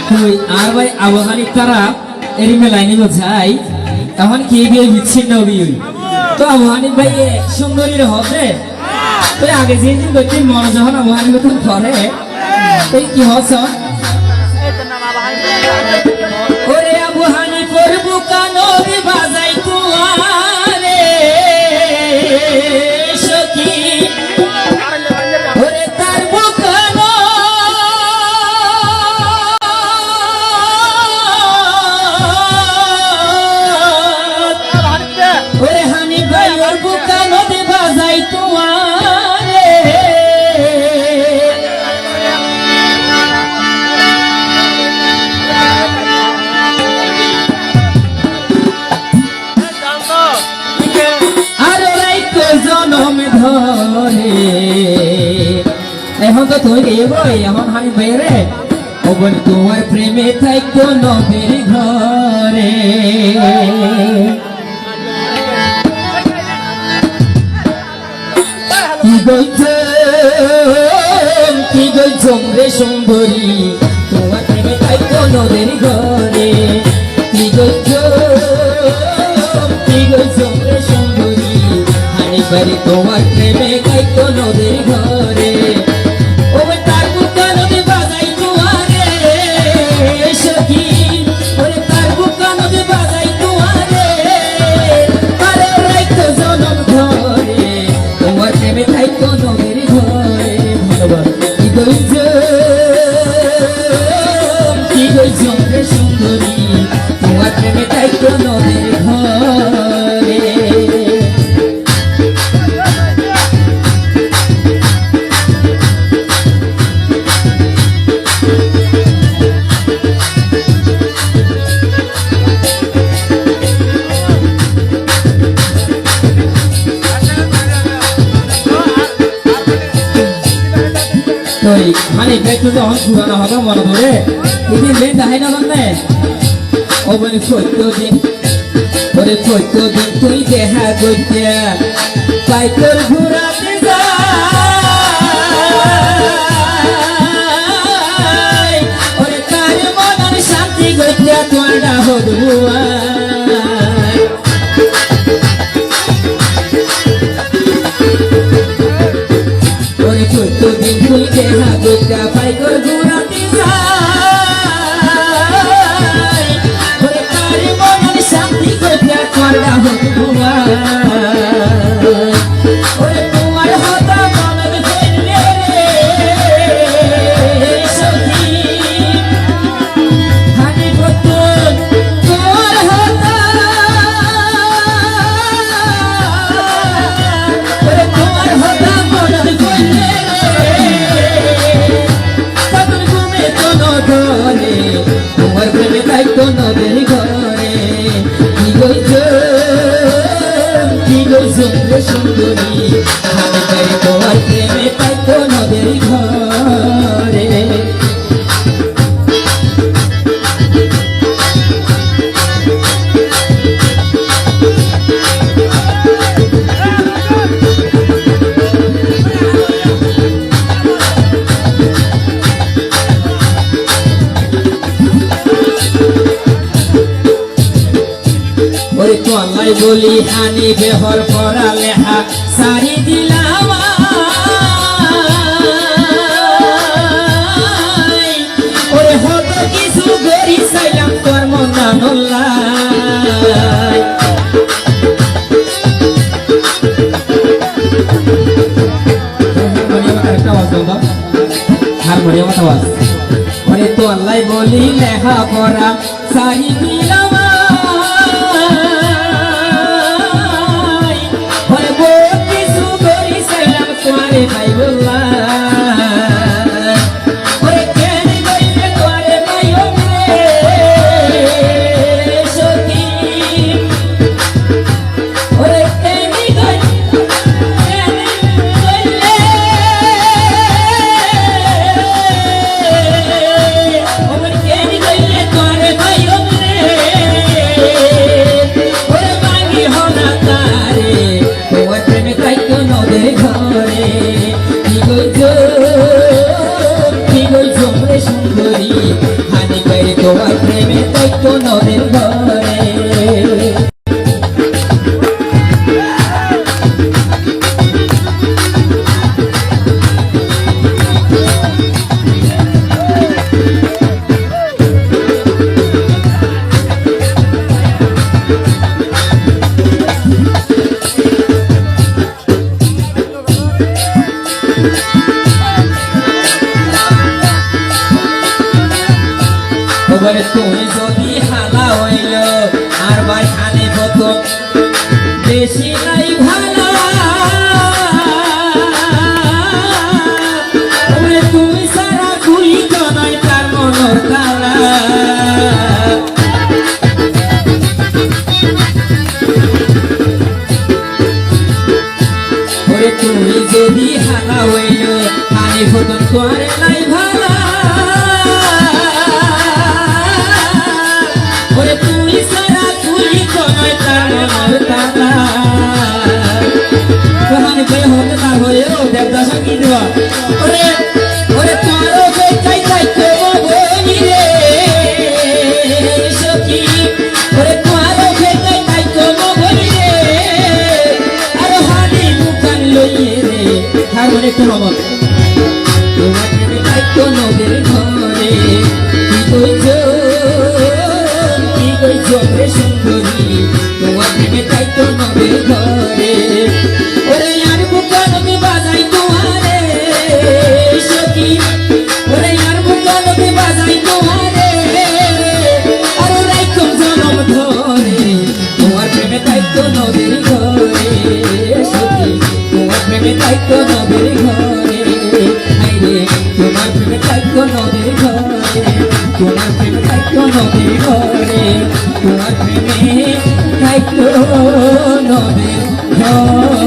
তুই আর ভাই আবহানি তারা এরি মেলায় নিব যাই তখন কি বিয়ে বিচ্ছিন্ন বিয়ে তো আবহানি ভাই সুন্দরীর হবে তুই আগে যে দিন করছি মনে যখন আবহানি মতন করে তুই কি হস ওরে আবহানি করবো কানবি বাজাই কুয়ারে সখী ওরে তার বুকানো ওরে হানি ভাই ওর বুকানো দে বাজাই কুয়ারে জনম ধরে এখন তো তুই এগোই এখন হানি বেরে ওবন তোমার প্রেমে থাইকো নবীর ঘরে কি গইছম রে সুন্দরী তোমার প্রেমে থাইকো নবীর ঘরে কি গইছম রে সুন্দরী বাড়ি তোমার প্রেমে গাইতো নদীর ঘরে ও তার বুকা নদী বাজাই তোমারে সখী ওরে তার বুকা নদী বাজাই তোমারে আরে রাইতো জনম ধরে তোমার প্রেমে গাইতো নদীর ঘরে ধন্যবাদ কি গইছ রে সুন্দরী তোমার প্রেমে গাইতো নদীর ঘরে মানে বেতু যখন পুরানো হবে মনে ধরে এদিন লেন দেখাই না জানে ও বলে সত্য দিন ওরে সত্য দিন তুই দেখা করতে সাইকেল ঘুরাতে যাই ওরে তার মনের শান্তি করতে তোরা হদুয়া তুই দেখা দুটা পাইকর ঘুরাতে যাই ওরে তার মনের শান্তি করতে তোরা হদুয়া ওরে তোমার হতা মনের ফেললে রে সখী হানি বতুন তোমার হতা ওরে তোমার হতা মনের ফেললে তোমার প্রেমে থাকতো নদীর ঘরে কি গইছ সুন্দরী আমি তাই তোমার প্রেমে থাকতো নদীর ঘরে ওরে তো আল্লাহ বলি হানি বেহর পড়া লেখা সারি দিলাম ওরে হত কিছু গরি চাইলাম তোর মনা নল্লাই হারমোনিয়াম আওয়াজ ওরে তো আল্লাহ বলি লেখা পড়া সারি দিলাম তোমারে ভাই বললা ওরে কেন গইলে তোমারে ভাই রে সখী ওরে কেন গইলে ওরে কেন গইলে তোমারে ভাই রে ওরে মাগি হনা তারে তোমার প্রেমে কাইতো নদীর ঘরে কি দায়িত্ব নদের ঘরে ওরে তুমি যদি হালা হইল আর ভাই খানে প্রথম বেশি নাই ভালো ওরে তুমি সারা খুলি তো নয় তার মনের তালা ওরে তুমি যদি হালা হইল খানে প্রথম তোরে নাই ভালো ওরে তুমি সারা খুলি তো নয় তার মনের তালা কহানি বে হতে না হয়ে ও দেবদাস কি দেওয়া ওরে ওরে তোমারও বেটাই তাই তো বলি রে সখী ওরে তোমারও বেটাই তাই তো বলি রে আর হানি মুখান লইয়ে রে আর মনে কোন বল তোমার প্রেমে তাই তো নদের ঘরে কি কইছো কি কইছো রে সুন্দরী তোমার প্রেমে তাই তো নদের ঘরে ওরে আর বুকান মে বাজাই তোমারে সখী ওরে আর বুকান মে বাজাই তোমারে আর রাইকো জনম ধরে তোমার প্রেমে তাই তো নদের ঘরে সখী তোমার প্রেমে তাই তো নদের ঘরে আইরে তোমার প্রেমে তাই তো নদের ঘরে তোমার প্রেমে তাই তো নদের ঘরে তোমার প্রেমে তাই তো নদের ঘরে